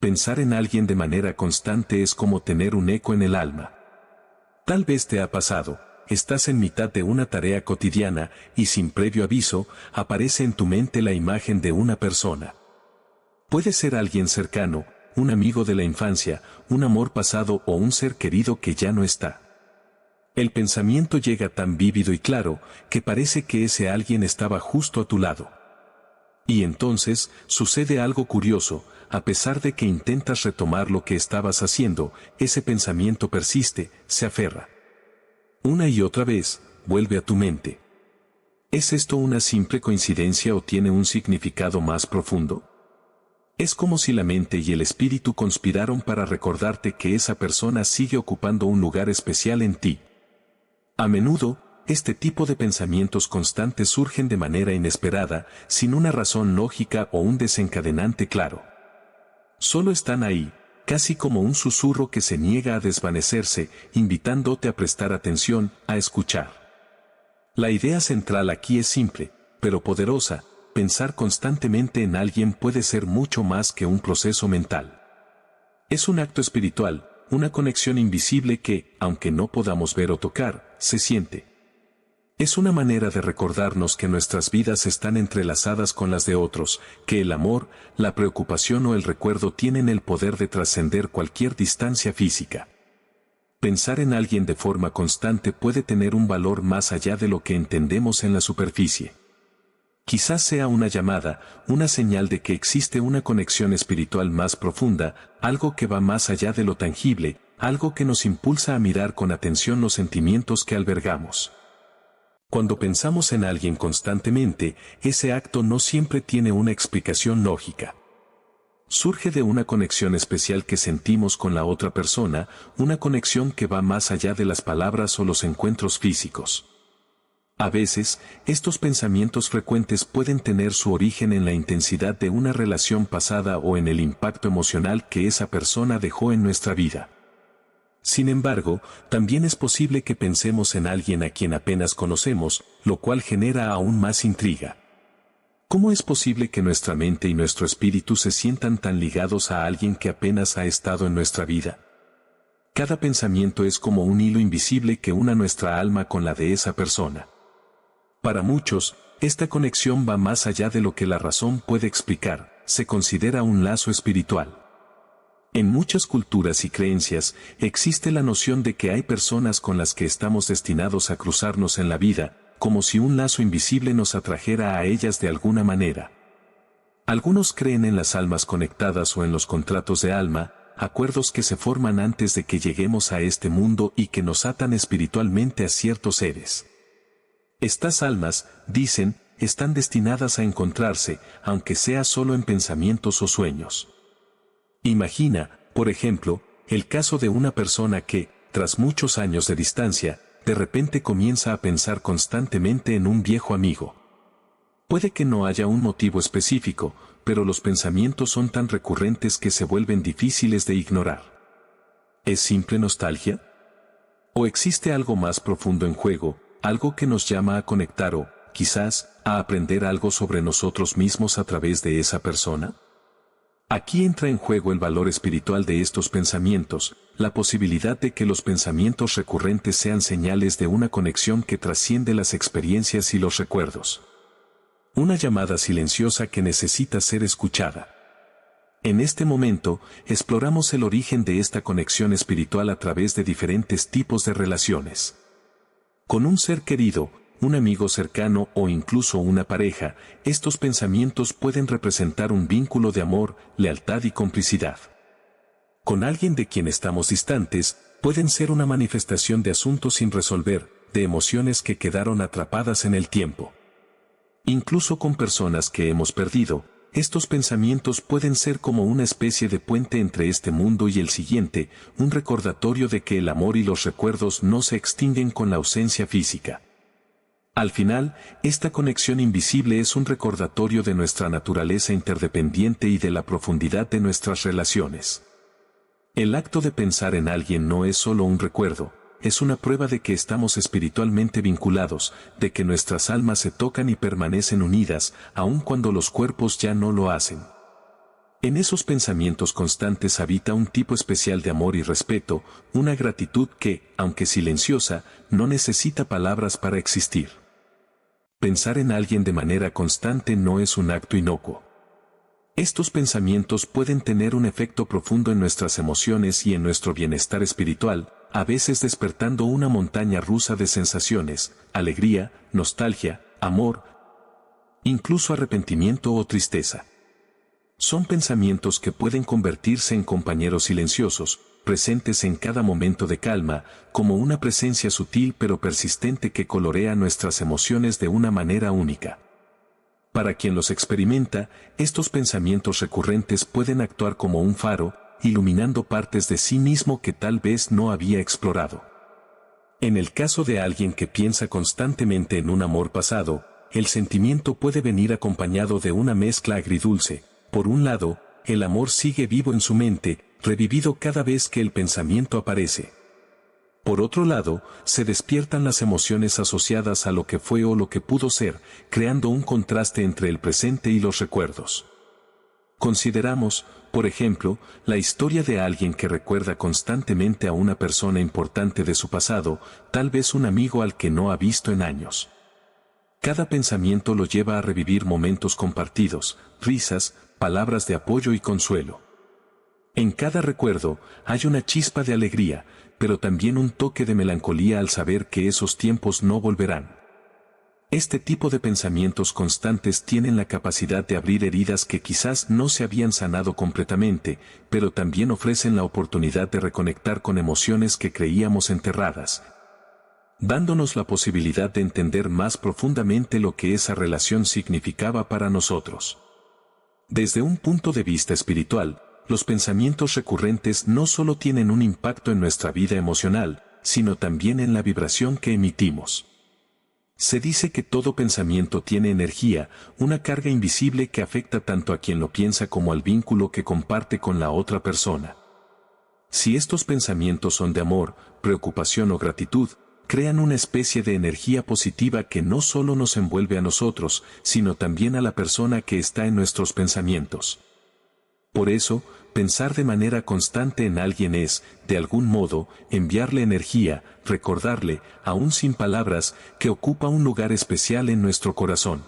pensar en alguien de manera constante es como tener un eco en el alma. Tal vez te ha pasado, estás en mitad de una tarea cotidiana y sin previo aviso, aparece en tu mente la imagen de una persona. Puede ser alguien cercano, un amigo de la infancia, un amor pasado o un ser querido que ya no está. El pensamiento llega tan vívido y claro, que parece que ese alguien estaba justo a tu lado. Y entonces, sucede algo curioso, a pesar de que intentas retomar lo que estabas haciendo, ese pensamiento persiste, se aferra. Una y otra vez, vuelve a tu mente. ¿Es esto una simple coincidencia o tiene un significado más profundo? Es como si la mente y el espíritu conspiraron para recordarte que esa persona sigue ocupando un lugar especial en ti. A menudo, este tipo de pensamientos constantes surgen de manera inesperada, sin una razón lógica o un desencadenante claro. Solo están ahí, casi como un susurro que se niega a desvanecerse, invitándote a prestar atención, a escuchar. La idea central aquí es simple, pero poderosa. Pensar constantemente en alguien puede ser mucho más que un proceso mental. Es un acto espiritual, una conexión invisible que, aunque no podamos ver o tocar, se siente. Es una manera de recordarnos que nuestras vidas están entrelazadas con las de otros, que el amor, la preocupación o el recuerdo tienen el poder de trascender cualquier distancia física. Pensar en alguien de forma constante puede tener un valor más allá de lo que entendemos en la superficie. Quizás sea una llamada, una señal de que existe una conexión espiritual más profunda, algo que va más allá de lo tangible, algo que nos impulsa a mirar con atención los sentimientos que albergamos. Cuando pensamos en alguien constantemente, ese acto no siempre tiene una explicación lógica. Surge de una conexión especial que sentimos con la otra persona, una conexión que va más allá de las palabras o los encuentros físicos. A veces, estos pensamientos frecuentes pueden tener su origen en la intensidad de una relación pasada o en el impacto emocional que esa persona dejó en nuestra vida. Sin embargo, también es posible que pensemos en alguien a quien apenas conocemos, lo cual genera aún más intriga. ¿Cómo es posible que nuestra mente y nuestro espíritu se sientan tan ligados a alguien que apenas ha estado en nuestra vida? Cada pensamiento es como un hilo invisible que une nuestra alma con la de esa persona. Para muchos, esta conexión va más allá de lo que la razón puede explicar, se considera un lazo espiritual. En muchas culturas y creencias, existe la noción de que hay personas con las que estamos destinados a cruzarnos en la vida, como si un lazo invisible nos atrajera a ellas de alguna manera. Algunos creen en las almas conectadas o en los contratos de alma, acuerdos que se forman antes de que lleguemos a este mundo y que nos atan espiritualmente a ciertos seres. Estas almas, dicen, están destinadas a encontrarse, aunque sea solo en pensamientos o sueños. Imagina, por ejemplo, el caso de una persona que, tras muchos años de distancia, de repente comienza a pensar constantemente en un viejo amigo. Puede que no haya un motivo específico, pero los pensamientos son tan recurrentes que se vuelven difíciles de ignorar. ¿Es simple nostalgia? ¿O existe algo más profundo en juego? Algo que nos llama a conectar o, quizás, a aprender algo sobre nosotros mismos a través de esa persona. Aquí entra en juego el valor espiritual de estos pensamientos, la posibilidad de que los pensamientos recurrentes sean señales de una conexión que trasciende las experiencias y los recuerdos. Una llamada silenciosa que necesita ser escuchada. En este momento, exploramos el origen de esta conexión espiritual a través de diferentes tipos de relaciones. Con un ser querido, un amigo cercano o incluso una pareja, estos pensamientos pueden representar un vínculo de amor, lealtad y complicidad. Con alguien de quien estamos distantes, pueden ser una manifestación de asuntos sin resolver, de emociones que quedaron atrapadas en el tiempo. Incluso con personas que hemos perdido, estos pensamientos pueden ser como una especie de puente entre este mundo y el siguiente, un recordatorio de que el amor y los recuerdos no se extinguen con la ausencia física. Al final, esta conexión invisible es un recordatorio de nuestra naturaleza interdependiente y de la profundidad de nuestras relaciones. El acto de pensar en alguien no es solo un recuerdo, es una prueba de que estamos espiritualmente vinculados, de que nuestras almas se tocan y permanecen unidas, aun cuando los cuerpos ya no lo hacen. En esos pensamientos constantes habita un tipo especial de amor y respeto, una gratitud que, aunque silenciosa, no necesita palabras para existir. Pensar en alguien de manera constante no es un acto inocuo. Estos pensamientos pueden tener un efecto profundo en nuestras emociones y en nuestro bienestar espiritual, a veces despertando una montaña rusa de sensaciones, alegría, nostalgia, amor, incluso arrepentimiento o tristeza. Son pensamientos que pueden convertirse en compañeros silenciosos, presentes en cada momento de calma, como una presencia sutil pero persistente que colorea nuestras emociones de una manera única. Para quien los experimenta, estos pensamientos recurrentes pueden actuar como un faro, iluminando partes de sí mismo que tal vez no había explorado. En el caso de alguien que piensa constantemente en un amor pasado, el sentimiento puede venir acompañado de una mezcla agridulce. Por un lado, el amor sigue vivo en su mente, revivido cada vez que el pensamiento aparece. Por otro lado, se despiertan las emociones asociadas a lo que fue o lo que pudo ser, creando un contraste entre el presente y los recuerdos. Consideramos, por ejemplo, la historia de alguien que recuerda constantemente a una persona importante de su pasado, tal vez un amigo al que no ha visto en años. Cada pensamiento lo lleva a revivir momentos compartidos, risas, palabras de apoyo y consuelo. En cada recuerdo hay una chispa de alegría, pero también un toque de melancolía al saber que esos tiempos no volverán. Este tipo de pensamientos constantes tienen la capacidad de abrir heridas que quizás no se habían sanado completamente, pero también ofrecen la oportunidad de reconectar con emociones que creíamos enterradas, dándonos la posibilidad de entender más profundamente lo que esa relación significaba para nosotros. Desde un punto de vista espiritual, los pensamientos recurrentes no solo tienen un impacto en nuestra vida emocional, sino también en la vibración que emitimos. Se dice que todo pensamiento tiene energía, una carga invisible que afecta tanto a quien lo piensa como al vínculo que comparte con la otra persona. Si estos pensamientos son de amor, preocupación o gratitud, crean una especie de energía positiva que no solo nos envuelve a nosotros, sino también a la persona que está en nuestros pensamientos. Por eso, pensar de manera constante en alguien es, de algún modo, enviarle energía, recordarle, aún sin palabras, que ocupa un lugar especial en nuestro corazón.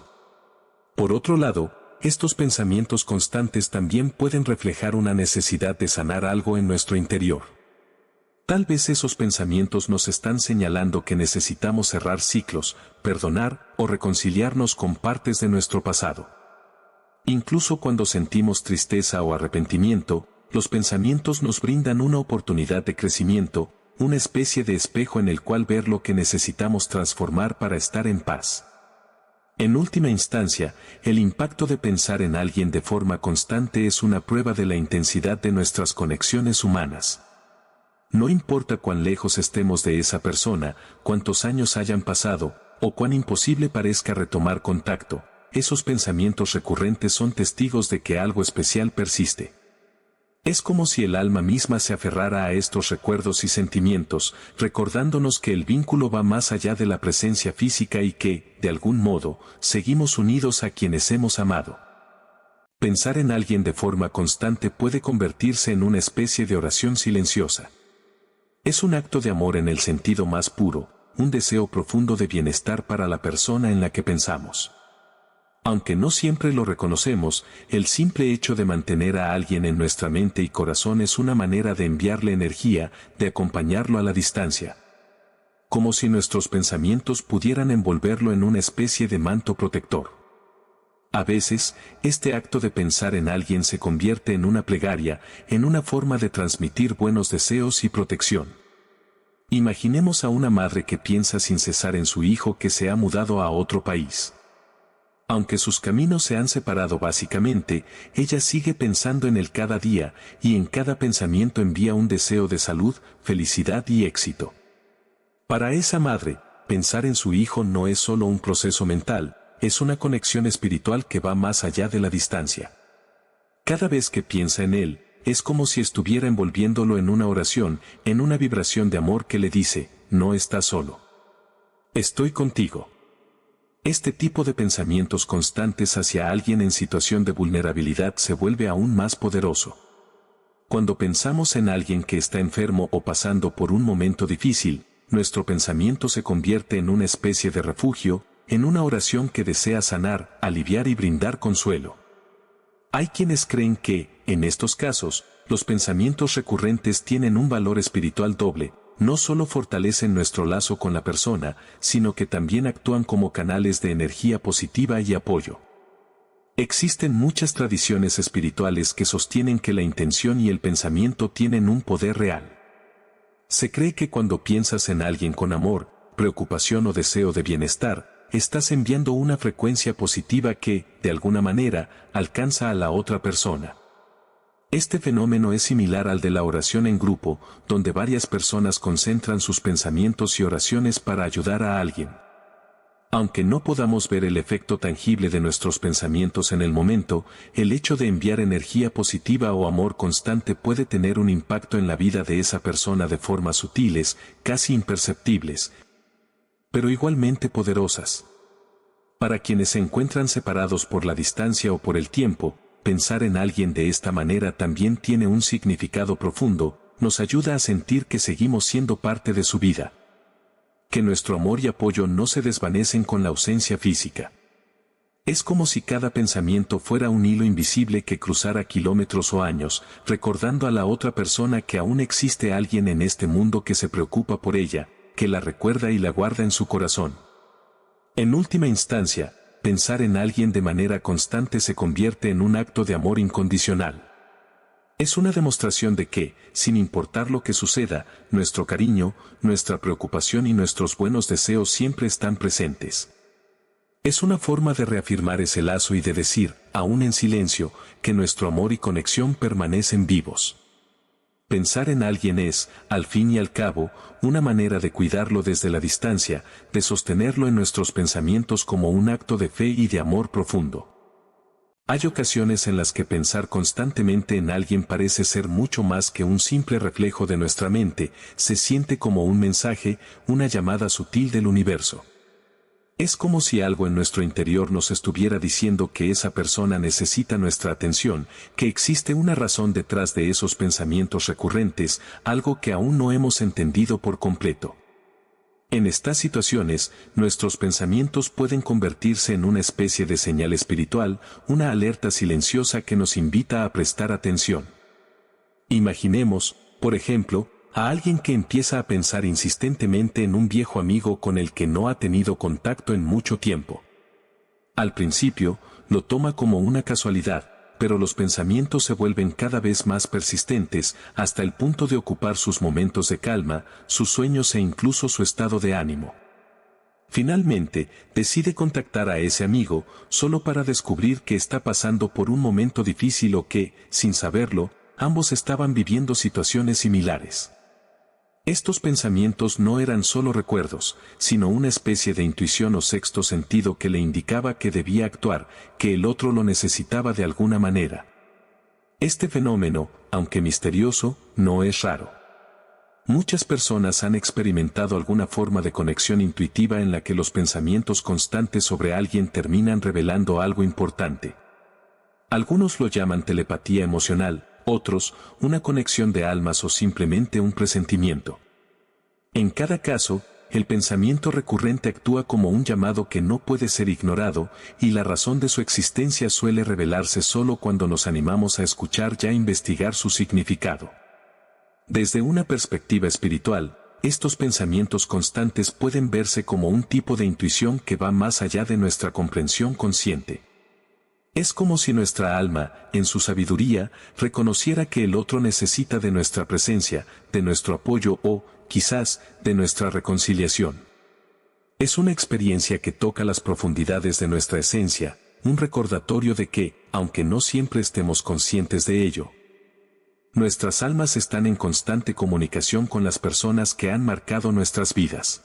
Por otro lado, estos pensamientos constantes también pueden reflejar una necesidad de sanar algo en nuestro interior. Tal vez esos pensamientos nos están señalando que necesitamos cerrar ciclos, perdonar o reconciliarnos con partes de nuestro pasado. Incluso cuando sentimos tristeza o arrepentimiento, los pensamientos nos brindan una oportunidad de crecimiento, una especie de espejo en el cual ver lo que necesitamos transformar para estar en paz. En última instancia, el impacto de pensar en alguien de forma constante es una prueba de la intensidad de nuestras conexiones humanas. No importa cuán lejos estemos de esa persona, cuántos años hayan pasado, o cuán imposible parezca retomar contacto, esos pensamientos recurrentes son testigos de que algo especial persiste. Es como si el alma misma se aferrara a estos recuerdos y sentimientos, recordándonos que el vínculo va más allá de la presencia física y que, de algún modo, seguimos unidos a quienes hemos amado. Pensar en alguien de forma constante puede convertirse en una especie de oración silenciosa. Es un acto de amor en el sentido más puro, un deseo profundo de bienestar para la persona en la que pensamos. Aunque no siempre lo reconocemos, el simple hecho de mantener a alguien en nuestra mente y corazón es una manera de enviarle energía, de acompañarlo a la distancia. Como si nuestros pensamientos pudieran envolverlo en una especie de manto protector. A veces, este acto de pensar en alguien se convierte en una plegaria, en una forma de transmitir buenos deseos y protección. Imaginemos a una madre que piensa sin cesar en su hijo que se ha mudado a otro país. Aunque sus caminos se han separado básicamente, ella sigue pensando en él cada día, y en cada pensamiento envía un deseo de salud, felicidad y éxito. Para esa madre, pensar en su hijo no es solo un proceso mental, es una conexión espiritual que va más allá de la distancia. Cada vez que piensa en él, es como si estuviera envolviéndolo en una oración, en una vibración de amor que le dice, no estás solo. Estoy contigo. Este tipo de pensamientos constantes hacia alguien en situación de vulnerabilidad se vuelve aún más poderoso. Cuando pensamos en alguien que está enfermo o pasando por un momento difícil, nuestro pensamiento se convierte en una especie de refugio, en una oración que desea sanar, aliviar y brindar consuelo. Hay quienes creen que, en estos casos, los pensamientos recurrentes tienen un valor espiritual doble, no solo fortalecen nuestro lazo con la persona, sino que también actúan como canales de energía positiva y apoyo. Existen muchas tradiciones espirituales que sostienen que la intención y el pensamiento tienen un poder real. Se cree que cuando piensas en alguien con amor, preocupación o deseo de bienestar, estás enviando una frecuencia positiva que, de alguna manera, alcanza a la otra persona. Este fenómeno es similar al de la oración en grupo, donde varias personas concentran sus pensamientos y oraciones para ayudar a alguien. Aunque no podamos ver el efecto tangible de nuestros pensamientos en el momento, el hecho de enviar energía positiva o amor constante puede tener un impacto en la vida de esa persona de formas sutiles, casi imperceptibles, pero igualmente poderosas. Para quienes se encuentran separados por la distancia o por el tiempo, pensar en alguien de esta manera también tiene un significado profundo, nos ayuda a sentir que seguimos siendo parte de su vida. Que nuestro amor y apoyo no se desvanecen con la ausencia física. Es como si cada pensamiento fuera un hilo invisible que cruzara kilómetros o años, recordando a la otra persona que aún existe alguien en este mundo que se preocupa por ella, que la recuerda y la guarda en su corazón. En última instancia, pensar en alguien de manera constante se convierte en un acto de amor incondicional. Es una demostración de que, sin importar lo que suceda, nuestro cariño, nuestra preocupación y nuestros buenos deseos siempre están presentes. Es una forma de reafirmar ese lazo y de decir, aún en silencio, que nuestro amor y conexión permanecen vivos. Pensar en alguien es, al fin y al cabo, una manera de cuidarlo desde la distancia, de sostenerlo en nuestros pensamientos como un acto de fe y de amor profundo. Hay ocasiones en las que pensar constantemente en alguien parece ser mucho más que un simple reflejo de nuestra mente, se siente como un mensaje, una llamada sutil del universo. Es como si algo en nuestro interior nos estuviera diciendo que esa persona necesita nuestra atención, que existe una razón detrás de esos pensamientos recurrentes, algo que aún no hemos entendido por completo. En estas situaciones, nuestros pensamientos pueden convertirse en una especie de señal espiritual, una alerta silenciosa que nos invita a prestar atención. Imaginemos, por ejemplo, a alguien que empieza a pensar insistentemente en un viejo amigo con el que no ha tenido contacto en mucho tiempo. Al principio, lo toma como una casualidad, pero los pensamientos se vuelven cada vez más persistentes, hasta el punto de ocupar sus momentos de calma, sus sueños e incluso su estado de ánimo. Finalmente, decide contactar a ese amigo, solo para descubrir que está pasando por un momento difícil o que, sin saberlo, ambos estaban viviendo situaciones similares. Estos pensamientos no eran solo recuerdos, sino una especie de intuición o sexto sentido que le indicaba que debía actuar, que el otro lo necesitaba de alguna manera. Este fenómeno, aunque misterioso, no es raro. Muchas personas han experimentado alguna forma de conexión intuitiva en la que los pensamientos constantes sobre alguien terminan revelando algo importante. Algunos lo llaman telepatía emocional, otros, una conexión de almas o simplemente un presentimiento. En cada caso, el pensamiento recurrente actúa como un llamado que no puede ser ignorado, y la razón de su existencia suele revelarse solo cuando nos animamos a escuchar y a investigar su significado. Desde una perspectiva espiritual, estos pensamientos constantes pueden verse como un tipo de intuición que va más allá de nuestra comprensión consciente. Es como si nuestra alma, en su sabiduría, reconociera que el otro necesita de nuestra presencia, de nuestro apoyo o, quizás, de nuestra reconciliación. Es una experiencia que toca las profundidades de nuestra esencia, un recordatorio de que, aunque no siempre estemos conscientes de ello, nuestras almas están en constante comunicación con las personas que han marcado nuestras vidas.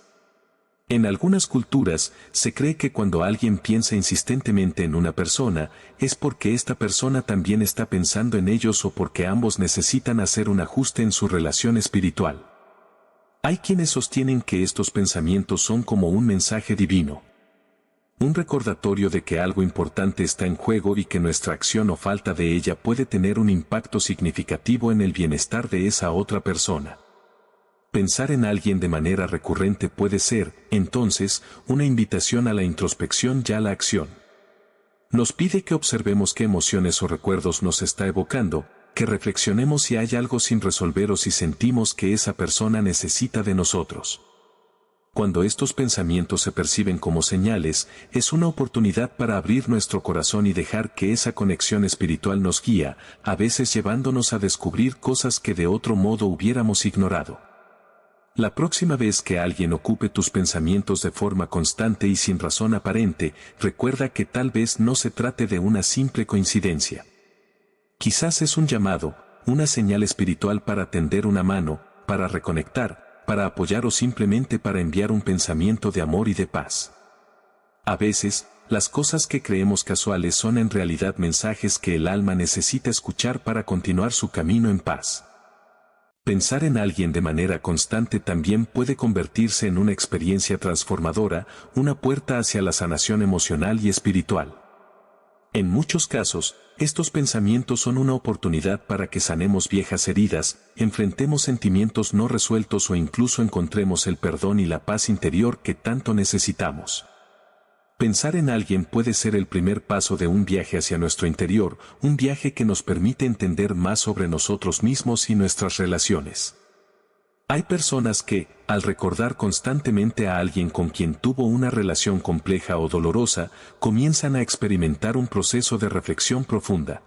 En algunas culturas, se cree que cuando alguien piensa insistentemente en una persona, es porque esta persona también está pensando en ellos o porque ambos necesitan hacer un ajuste en su relación espiritual. Hay quienes sostienen que estos pensamientos son como un mensaje divino. Un recordatorio de que algo importante está en juego y que nuestra acción o falta de ella puede tener un impacto significativo en el bienestar de esa otra persona. Pensar en alguien de manera recurrente puede ser, entonces, una invitación a la introspección y a la acción. Nos pide que observemos qué emociones o recuerdos nos está evocando, que reflexionemos si hay algo sin resolver o si sentimos que esa persona necesita de nosotros. Cuando estos pensamientos se perciben como señales, es una oportunidad para abrir nuestro corazón y dejar que esa conexión espiritual nos guíe, a veces llevándonos a descubrir cosas que de otro modo hubiéramos ignorado. La próxima vez que alguien ocupe tus pensamientos de forma constante y sin razón aparente, recuerda que tal vez no se trate de una simple coincidencia. Quizás es un llamado, una señal espiritual para tender una mano, para reconectar, para apoyar o simplemente para enviar un pensamiento de amor y de paz. A veces, las cosas que creemos casuales son en realidad mensajes que el alma necesita escuchar para continuar su camino en paz. Pensar en alguien de manera constante también puede convertirse en una experiencia transformadora, una puerta hacia la sanación emocional y espiritual. En muchos casos, estos pensamientos son una oportunidad para que sanemos viejas heridas, enfrentemos sentimientos no resueltos o incluso encontremos el perdón y la paz interior que tanto necesitamos. Pensar en alguien puede ser el primer paso de un viaje hacia nuestro interior, un viaje que nos permite entender más sobre nosotros mismos y nuestras relaciones. Hay personas que, al recordar constantemente a alguien con quien tuvo una relación compleja o dolorosa, comienzan a experimentar un proceso de reflexión profunda.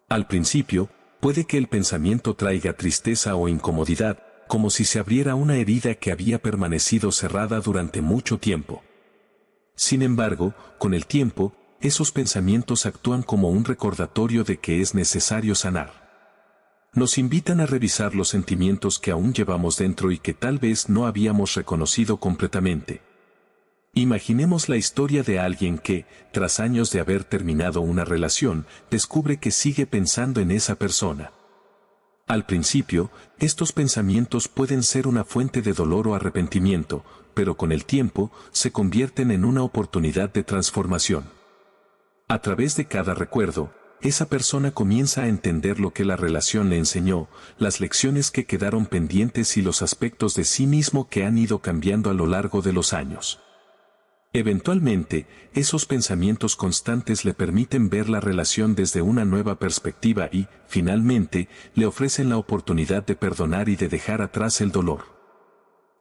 Al principio, puede que el pensamiento traiga tristeza o incomodidad, como si se abriera una herida que había permanecido cerrada durante mucho tiempo. Sin embargo, con el tiempo, esos pensamientos actúan como un recordatorio de que es necesario sanar. Nos invitan a revisar los sentimientos que aún llevamos dentro y que tal vez no habíamos reconocido completamente. Imaginemos la historia de alguien que, tras años de haber terminado una relación, descubre que sigue pensando en esa persona. Al principio, estos pensamientos pueden ser una fuente de dolor o arrepentimiento, pero con el tiempo, se convierten en una oportunidad de transformación. A través de cada recuerdo, esa persona comienza a entender lo que la relación le enseñó, las lecciones que quedaron pendientes y los aspectos de sí mismo que han ido cambiando a lo largo de los años. Eventualmente, esos pensamientos constantes le permiten ver la relación desde una nueva perspectiva y, finalmente, le ofrecen la oportunidad de perdonar y de dejar atrás el dolor.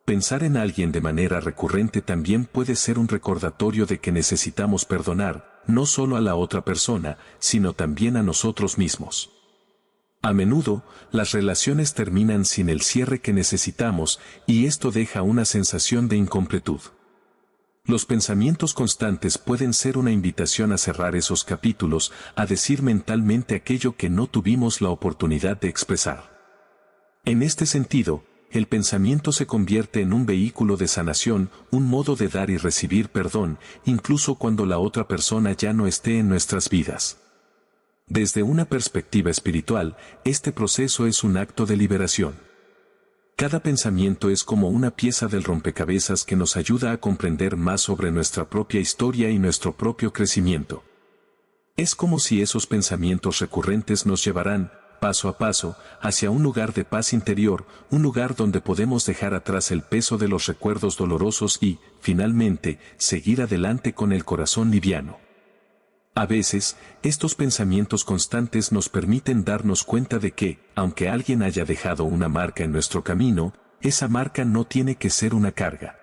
Pensar en alguien de manera recurrente también puede ser un recordatorio de que necesitamos perdonar, no solo a la otra persona, sino también a nosotros mismos. A menudo, las relaciones terminan sin el cierre que necesitamos, y esto deja una sensación de incompletud. Los pensamientos constantes pueden ser una invitación a cerrar esos capítulos, a decir mentalmente aquello que no tuvimos la oportunidad de expresar. En este sentido, el pensamiento se convierte en un vehículo de sanación, un modo de dar y recibir perdón, incluso cuando la otra persona ya no esté en nuestras vidas. Desde una perspectiva espiritual, este proceso es un acto de liberación. Cada pensamiento es como una pieza del rompecabezas que nos ayuda a comprender más sobre nuestra propia historia y nuestro propio crecimiento. Es como si esos pensamientos recurrentes nos llevaran, paso a paso, hacia un lugar de paz interior, un lugar donde podemos dejar atrás el peso de los recuerdos dolorosos y, finalmente, seguir adelante con el corazón liviano. A veces, estos pensamientos constantes nos permiten darnos cuenta de que, aunque alguien haya dejado una marca en nuestro camino, esa marca no tiene que ser una carga.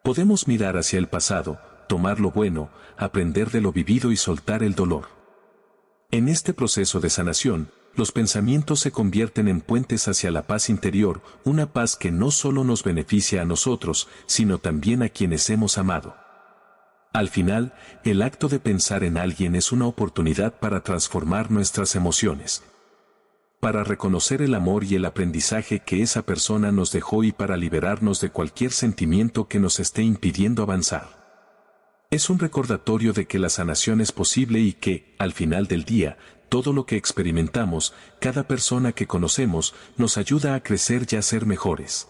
Podemos mirar hacia el pasado, tomar lo bueno, aprender de lo vivido y soltar el dolor. En este proceso de sanación, los pensamientos se convierten en puentes hacia la paz interior, una paz que no solo nos beneficia a nosotros, sino también a quienes hemos amado. Al final, el acto de pensar en alguien es una oportunidad para transformar nuestras emociones, para reconocer el amor y el aprendizaje que esa persona nos dejó y para liberarnos de cualquier sentimiento que nos esté impidiendo avanzar. Es un recordatorio de que la sanación es posible y que, al final del día, todo lo que experimentamos, cada persona que conocemos, nos ayuda a crecer y a ser mejores.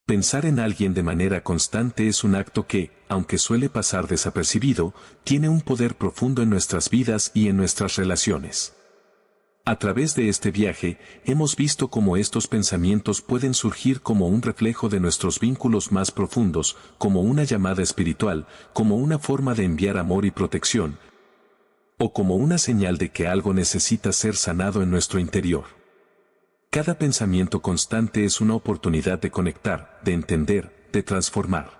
Pensar en alguien de manera constante es un acto que, aunque suele pasar desapercibido, tiene un poder profundo en nuestras vidas y en nuestras relaciones. A través de este viaje, hemos visto cómo estos pensamientos pueden surgir como un reflejo de nuestros vínculos más profundos, como una llamada espiritual, como una forma de enviar amor y protección, o como una señal de que algo necesita ser sanado en nuestro interior. Cada pensamiento constante es una oportunidad de conectar, de entender, de transformar.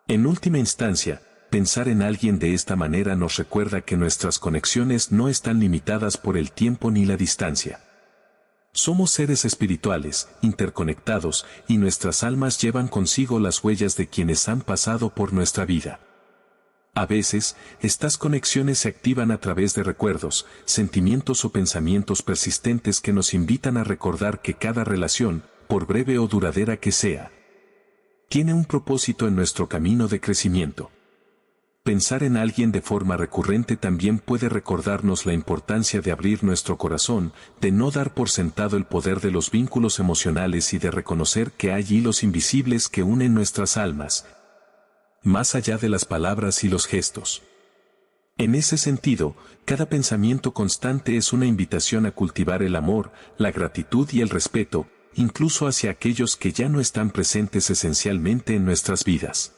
En última instancia, pensar en alguien de esta manera nos recuerda que nuestras conexiones no están limitadas por el tiempo ni la distancia. Somos seres espirituales, interconectados, y nuestras almas llevan consigo las huellas de quienes han pasado por nuestra vida. A veces, estas conexiones se activan a través de recuerdos, sentimientos o pensamientos persistentes que nos invitan a recordar que cada relación, por breve o duradera que sea, tiene un propósito en nuestro camino de crecimiento. Pensar en alguien de forma recurrente también puede recordarnos la importancia de abrir nuestro corazón, de no dar por sentado el poder de los vínculos emocionales y de reconocer que hay hilos invisibles que unen nuestras almas, más allá de las palabras y los gestos. En ese sentido, cada pensamiento constante es una invitación a cultivar el amor, la gratitud y el respeto, incluso hacia aquellos que ya no están presentes esencialmente en nuestras vidas.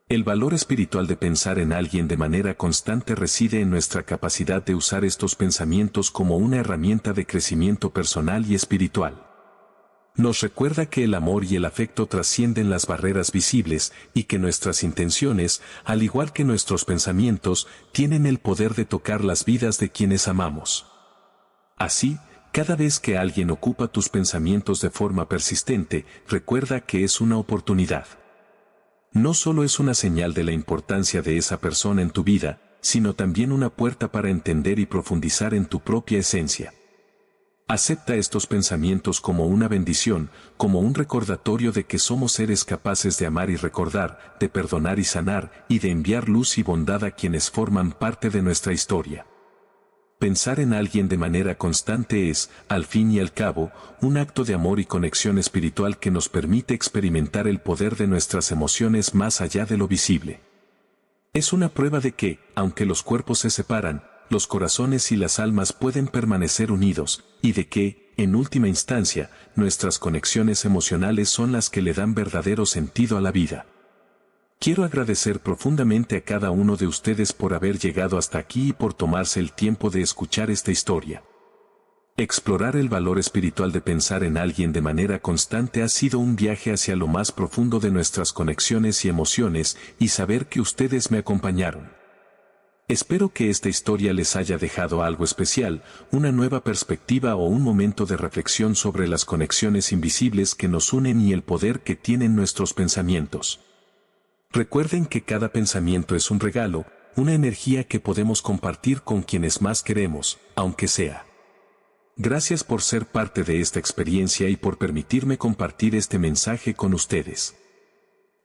El valor espiritual de pensar en alguien de manera constante reside en nuestra capacidad de usar estos pensamientos como una herramienta de crecimiento personal y espiritual. Nos recuerda que el amor y el afecto trascienden las barreras visibles y que nuestras intenciones, al igual que nuestros pensamientos, tienen el poder de tocar las vidas de quienes amamos. Así, cada vez que alguien ocupa tus pensamientos de forma persistente, recuerda que es una oportunidad. No solo es una señal de la importancia de esa persona en tu vida, sino también una puerta para entender y profundizar en tu propia esencia. Acepta estos pensamientos como una bendición, como un recordatorio de que somos seres capaces de amar y recordar, de perdonar y sanar, y de enviar luz y bondad a quienes forman parte de nuestra historia. Pensar en alguien de manera constante es, al fin y al cabo, un acto de amor y conexión espiritual que nos permite experimentar el poder de nuestras emociones más allá de lo visible. Es una prueba de que, aunque los cuerpos se separan, los corazones y las almas pueden permanecer unidos, y de que, en última instancia, nuestras conexiones emocionales son las que le dan verdadero sentido a la vida. Quiero agradecer profundamente a cada uno de ustedes por haber llegado hasta aquí y por tomarse el tiempo de escuchar esta historia. Explorar el valor espiritual de pensar en alguien de manera constante ha sido un viaje hacia lo más profundo de nuestras conexiones y emociones, y saber que ustedes me acompañaron. Espero que esta historia les haya dejado algo especial, una nueva perspectiva o un momento de reflexión sobre las conexiones invisibles que nos unen y el poder que tienen nuestros pensamientos. Recuerden que cada pensamiento es un regalo, una energía que podemos compartir con quienes más queremos, aunque sea. Gracias por ser parte de esta experiencia y por permitirme compartir este mensaje con ustedes.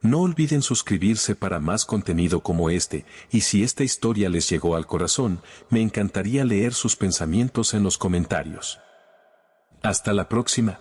No olviden suscribirse para más contenido como este, y si esta historia les llegó al corazón, me encantaría leer sus pensamientos en los comentarios. Hasta la próxima.